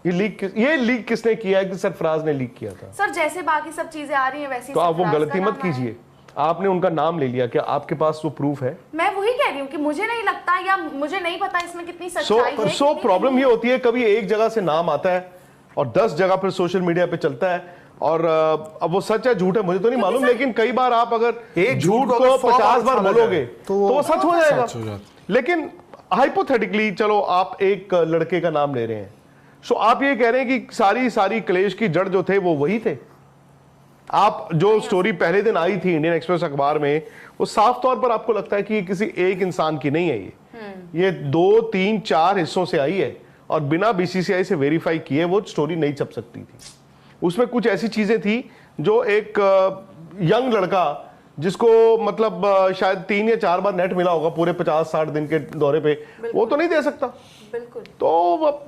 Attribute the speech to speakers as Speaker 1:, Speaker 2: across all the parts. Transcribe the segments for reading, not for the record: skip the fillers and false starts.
Speaker 1: ये लीक किसने किया है? कि सरफराज ने लीक किया था।
Speaker 2: सर जैसे बाकी सब चीजें आ रही हैं वैसे
Speaker 1: तो आप वो गलती मत कीजिए, आपने उनका नाम ले लिया, क्या आपके पास वो प्रूफ है?
Speaker 2: मैं वही कह रही हूँ कि मुझे नहीं लगता या मुझे नहीं पता इसमें कितनी सच्चाई है।
Speaker 1: सो प्रॉब्लम ये होती है, कभी एक जगह से नाम आता है और 10 जगह पर सोशल मीडिया पे चलता है, और अब वो सच है झूठ है मुझे तो नहीं मालूम, लेकिन कई बार आप अगर एक झूठ को 50 बार बोलोगे तो वो सच हो जाएगा। लेकिन हाइपोथेटिकली चलो आप एक लड़के का नाम ले रहे हैं, सो आप ये कह रहे हैं कि सारी क्लेश की जड़ जो थे वो वही थे। आप जो स्टोरी पहले दिन आई थी इंडियन एक्सप्रेस अखबार में, वो साफ तौर पर आपको लगता है कि ये किसी एक इंसान की नहीं है, ये 2, 3, 4 हिस्सों से आई है, और बिना बीसीसीआई से वेरीफाई किए वो स्टोरी नहीं छप सकती थी। उसमें कुछ ऐसी चीजें थी जो एक यंग लड़का जिसको मतलब शायद 3 या 4 बार नेट मिला होगा पूरे 50-60 दिन के दौरे पे, वो तो नहीं दे सकता।
Speaker 2: बिल्कुल।
Speaker 1: तो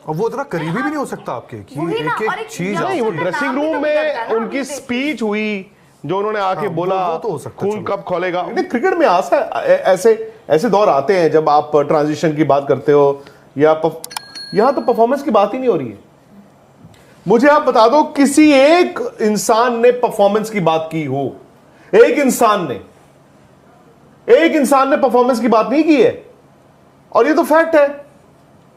Speaker 3: वो इतना करीबी भी नहीं हो सकता आपके कि एक चीज
Speaker 1: नहीं, वो ड्रेसिंग रूम में उनकी स्पीच हुई जो उन्होंने आके बोला
Speaker 3: तो
Speaker 1: खून कब खोलेगा। क्रिकेट में ऐसे दौर आते हैं जब आप ट्रांजिशन की बात करते हो, या यहां तो परफॉर्मेंस की बात ही नहीं हो रही है। मुझे आप बता दो किसी एक इंसान ने परफॉर्मेंस की बात की हो, एक इंसान ने परफॉर्मेंस की बात नहीं की है। और ये तो फैक्ट है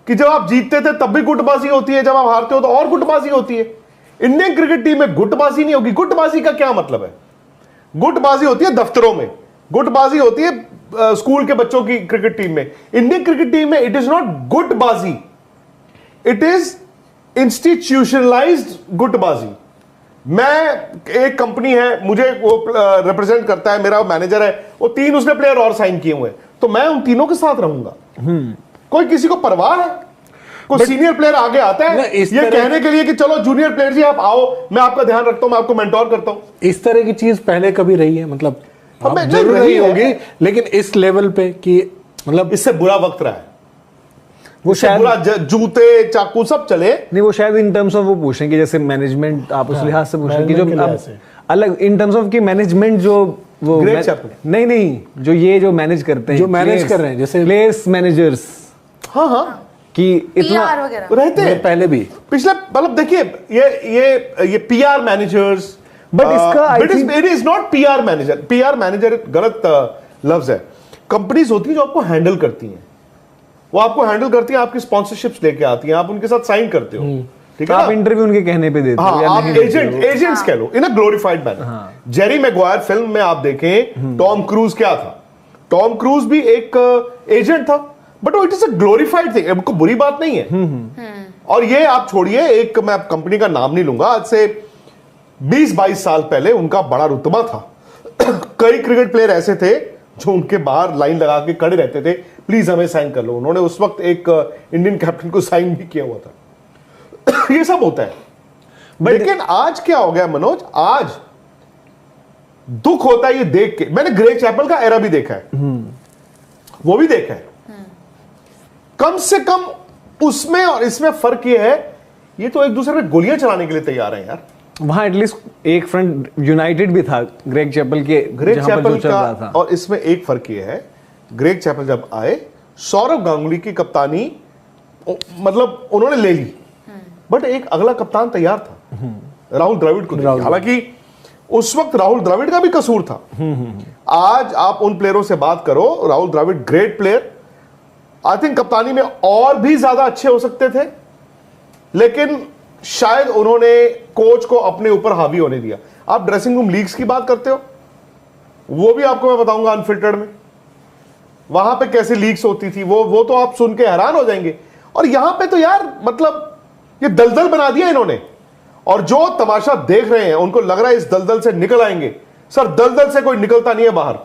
Speaker 1: कि जब आप जीतते थे तब भी गुटबाजी होती है, जब आप हारते हो तो और गुटबाजी होती है। इंडियन क्रिकेट टीम में गुटबाजी नहीं होगी। गुटबाजी का क्या मतलब है? गुटबाजी होती है दफ्तरों में, गुटबाजी होती है स्कूल के बच्चों की क्रिकेट टीम में। इंडियन क्रिकेट टीम में इट इज नॉट गुटबाजी, इट इज इंस्टीट्यूशनलाइज्ड गुटबाजी। मैं, एक कंपनी है, मुझे वो रिप्रेजेंट करता है, मेरा मैनेजर है, वो 3 उसने प्लेयर और साइन किए हुए हैं, तो मैं उन तीनों के साथ रहूंगा। कोई किसी को परवाह है? कोई सीनियर प्लेयर आगे आता है ये कहने के लिए कि चलो जूनियर प्लेयर जी आप आओ, मैं आपका ध्यान रखता हूं, मैं आपको मेंटोर करता हूं?
Speaker 4: इस तरह की चीज पहले कभी रही है? मतलब जरूर नहीं होगी, लेकिन इस लेवल पे कि मतलब
Speaker 1: इससे बुरा वक्त रहा है,
Speaker 4: वो शायद
Speaker 1: जूते चाकू सब चले
Speaker 4: नहीं, वो शायद इन टर्म्स ऑफ वो पूछें कि जैसे मैनेजमेंट, आप उस लिहाज से पूछें कि जो अलग इन टर्म्स ऑफ की मैनेजमेंट जो वो नहीं जो ये जो मैनेज करते हैं,
Speaker 3: जो मैनेज कर रहे हैं जैसे
Speaker 4: प्लेयर्स मैनेजर्स,
Speaker 1: हाँ
Speaker 4: कि इतना
Speaker 1: रहते हैं
Speaker 4: पहले भी
Speaker 1: पिछले, मतलब देखिए ये पीआर मैनेजर्स,
Speaker 4: बट इसका
Speaker 1: it is not PR manager. PR manager गलत लफ्ज है। कंपनीज होती है जो आपको हैंडल करती हैं, वो आपको हैंडल करती हैं, आपकी स्पॉन्सरशिप्स लेके आती हैं, आप उनके साथ साइन करते हो, ठीक है,
Speaker 4: आप इंटरव्यू उनके कहने पे देते हो,
Speaker 1: आप एजेंट्स कह लो in a glorified manner. Jerry Maguire film में आप देखें, टॉम क्रूज क्या था? टॉम क्रूज भी एक एजेंट था, but it is a glorified thing, को बुरी बात नहीं है। और ये आप छोड़िए, एक मैं कंपनी का नाम नहीं लूंगा, आज से 20-22 साल पहले उनका बड़ा रुतबा था। कई क्रिकेट प्लेयर ऐसे थे जो उनके बाहर लाइन लगा के खड़े रहते थे, प्लीज हमें साइन कर लो। उन्होंने उस वक्त एक इंडियन कैप्टन को साइन भी किया हुआ था। ये सब होता है, लेकिन आज क्या हो गया मनोज, आज दुख होता है ये देख के। मैंने ग्रेग चैपल का एरा भी देखा है, वो भी देखा है। कम से कम उसमें और इसमें फर्क ये है, ये तो एक दूसरे पे गोलियां चलाने के लिए तैयार हैं यार।
Speaker 4: वहां एटलीस्ट एक फ्रंट यूनाइटेड भी था ग्रेग चैपल के,
Speaker 1: ग्रेग चैपल का, और इसमें एक फर्क ये है, ग्रेग चैपल जब आए, सौरव गांगुली की कप्तानी मतलब उन्होंने ले ली, बट एक अगला कप्तान तैयार था, राहुल द्रविड़ को। हालांकि उस वक्त राहुल द्रविड़ का भी कसूर था। आज आप उन प्लेयरों से बात करो, Rahul Dravid great player, I think कप्तानी में और भी ज्यादा अच्छे हो सकते थे, लेकिन शायद उन्होंने कोच को अपने ऊपर हावी होने दिया। आप ड्रेसिंग रूम लीक्स की बात करते हो, वो भी आपको मैं बताऊंगा अनफिल्टर्ड में, वहां पे कैसे लीक्स होती थी, वो तो आप सुन के हैरान हो जाएंगे। और यहां पे तो यार मतलब ये दलदल बना दिया इन्होंने, और जो तमाशा देख रहे हैं उनको लग रहा है इस दलदल से निकल आएंगे। सर दलदल से कोई निकलता नहीं है बाहर,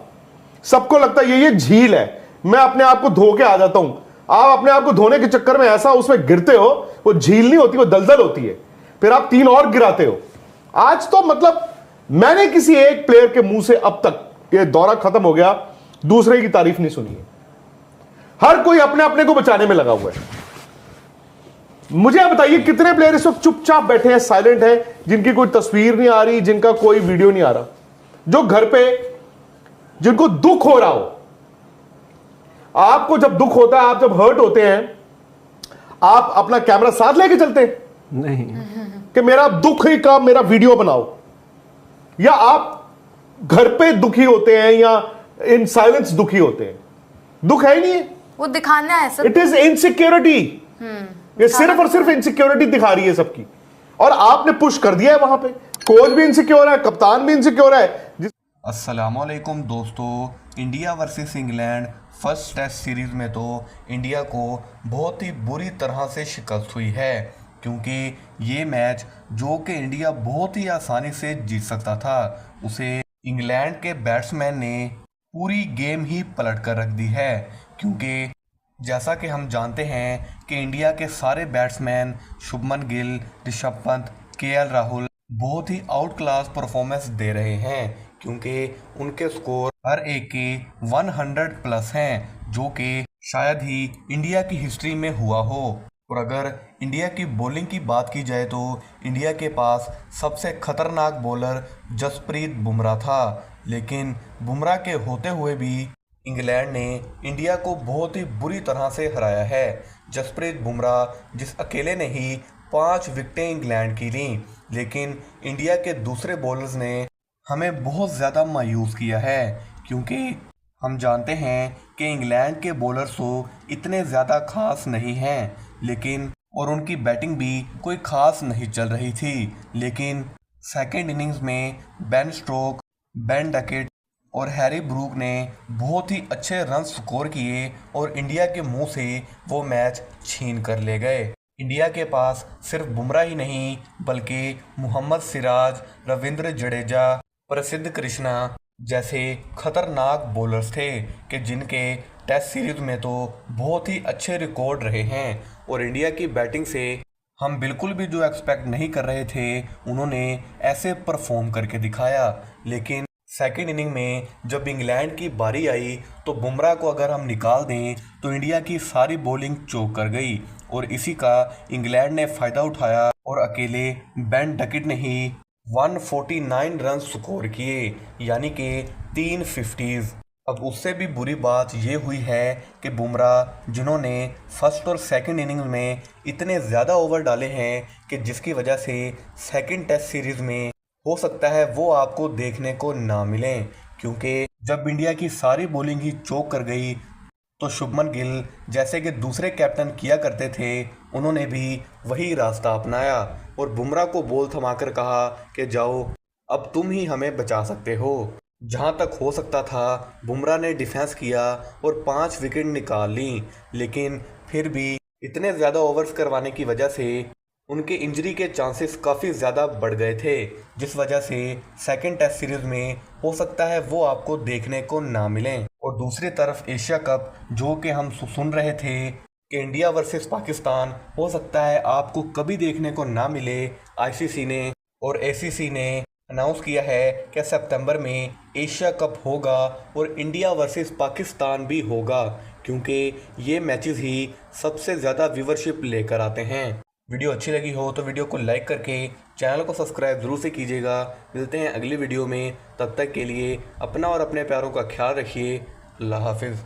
Speaker 1: सबको लगता है ये झील है, मैं अपने आप को धो के आ जाता हूं। आप अपने आप को धोने के चक्कर में ऐसा उसमें गिरते हो, वो झील नहीं होती, वो दलदल होती है, फिर आप 3 और गिराते हो। आज तो मतलब मैंने किसी एक प्लेयर के मुंह से अब तक, ये दौरा खत्म हो गया, दूसरे की तारीफ नहीं सुनी है। हर कोई अपने अपने को बचाने में लगा हुआ है। मुझे आप बताइए कितने प्लेयर इस वक्त चुपचाप बैठे हैं, साइलेंट हैं, जिनकी कोई तस्वीर नहीं आ रही, जिनका कोई वीडियो नहीं आ रहा, जो घर पे, जिनको दुख हो रहा हो। आपको जब दुख होता है, आप जब हर्ट होते हैं, आप अपना कैमरा साथ लेके चलते हैं?
Speaker 4: नहीं।
Speaker 1: कि मेरा दुख ही का मेरा वीडियो बनाओ, या आप घर पे दुखी होते हैं या इन साइलेंस दुखी होते हैं? दुख है ही नहीं है,
Speaker 2: वो दिखाना है सर।
Speaker 1: It is insecurity. ये सिर्फ और सिर्फ इनसिक्योरिटी दिखा रही है सबकी, और आपने पुश कर दिया है वहां पे। कोच भी इनसिक्योर है, कप्तान भी इनसिक्योर है।
Speaker 5: अस्सलामुअलैकुम दोस्तों, India versus England first test series में तो इंडिया को बहुत ही बुरी तरह से शिकस्त हुई है, क्योंकि ये मैच जो कि इंडिया बहुत ही आसानी से जीत सकता था, उसे इंग्लैंड के बैट्समैन ने पूरी गेम ही पलट कर रख दी है। क्योंकि जैसा कि हम जानते हैं कि इंडिया के सारे बैट्समैन शुभमन गिल, ऋषभ पंत, केएल राहुल बहुत ही आउट क्लास परफॉर्मेंस दे रहे हैं, क्योंकि उनके स्कोर हर एक के 100 प्लस हैं, जो कि शायद ही इंडिया की हिस्ट्री में हुआ हो। और अगर इंडिया की बॉलिंग की बात की जाए तो इंडिया के पास सबसे खतरनाक बॉलर जसप्रीत बुमराह था, लेकिन बुमराह के होते हुए भी इंग्लैंड ने इंडिया को बहुत ही बुरी तरह से हराया है। जसप्रीत बुमराह जिस अकेले ने ही 5 विकेटें इंग्लैंड की लीं, लेकिन इंडिया के दूसरे बॉलर्स ने हमें बहुत ज़्यादा मायूस किया है, क्योंकि हम जानते हैं कि इंग्लैंड के बॉलर्स तो इतने ज़्यादा खास नहीं हैं, लेकिन और उनकी बैटिंग भी कोई ख़ास नहीं चल रही थी। लेकिन सेकेंड इनिंग्स में बेन स्टोक्स, बेन डकेट और हैरी ब्रूक ने बहुत ही अच्छे रन स्कोर किए और इंडिया के मुंह से वो मैच छीन कर ले गए। इंडिया के पास सिर्फ बुमराह ही नहीं बल्कि मोहम्मद सिराज, रविंद्र जडेजा, प्रसिद्ध कृष्णा जैसे खतरनाक बॉलर्स थे कि जिनके टेस्ट सीरीज में तो बहुत ही अच्छे रिकॉर्ड रहे हैं। और इंडिया की बैटिंग से हम बिल्कुल भी जो एक्सपेक्ट नहीं कर रहे थे, उन्होंने ऐसे परफॉर्म करके दिखाया। लेकिन सेकेंड इनिंग में जब इंग्लैंड की बारी आई तो बुमराह को अगर हम निकाल दें तो इंडिया की सारी बॉलिंग चौक कर गई, और इसी का इंग्लैंड ने फ़ायदा उठाया और अकेले बेन डकेट ने ही 149 रन स्कोर किए, यानी कि 3 50s। अब उससे भी बुरी बात ये हुई है कि बुमराह जिन्होंने फर्स्ट और सेकंड इनिंग में इतने ज़्यादा ओवर डाले हैं कि जिसकी वजह से सेकंड टेस्ट सीरीज़ में हो सकता है वो आपको देखने को ना मिलें, क्योंकि जब इंडिया की सारी बॉलिंग ही चौक कर गई तो शुभमन गिल जैसे कि दूसरे कैप्टन किया करते थे, उन्होंने भी वही रास्ता अपनाया और बुमराह को बॉल थमाकर कहा कि जाओ अब तुम ही हमें बचा सकते हो। जहां तक हो सकता था बुमराह ने डिफेंस किया और 5 विकेट निकाल ली, लेकिन फिर भी इतने ज़्यादा ओवर्स करवाने की वजह से उनके इंजरी के चांसेस काफ़ी ज़्यादा बढ़ गए थे, जिस वजह से सेकंड टेस्ट सीरीज़ में हो सकता है वो आपको देखने को ना मिलें। और दूसरी तरफ एशिया कप जो कि हम सुन रहे थे कि इंडिया वर्सेस पाकिस्तान हो सकता है आपको कभी देखने को ना मिले, आईसीसी ने और एसीसी ने अनाउंस किया है कि सितंबर में एशिया कप होगा और इंडिया वर्सेस पाकिस्तान भी होगा, क्योंकि ये मैचेस ही सबसे ज़्यादा व्यूवरशिप लेकर आते हैं। वीडियो अच्छी लगी हो तो वीडियो को लाइक करके चैनल को सब्सक्राइब ज़रूर से कीजिएगा। मिलते हैं अगली वीडियो में, तब तक के लिए अपना और अपने प्यारों का ख्याल रखिए। अल्लाह हाफिज़।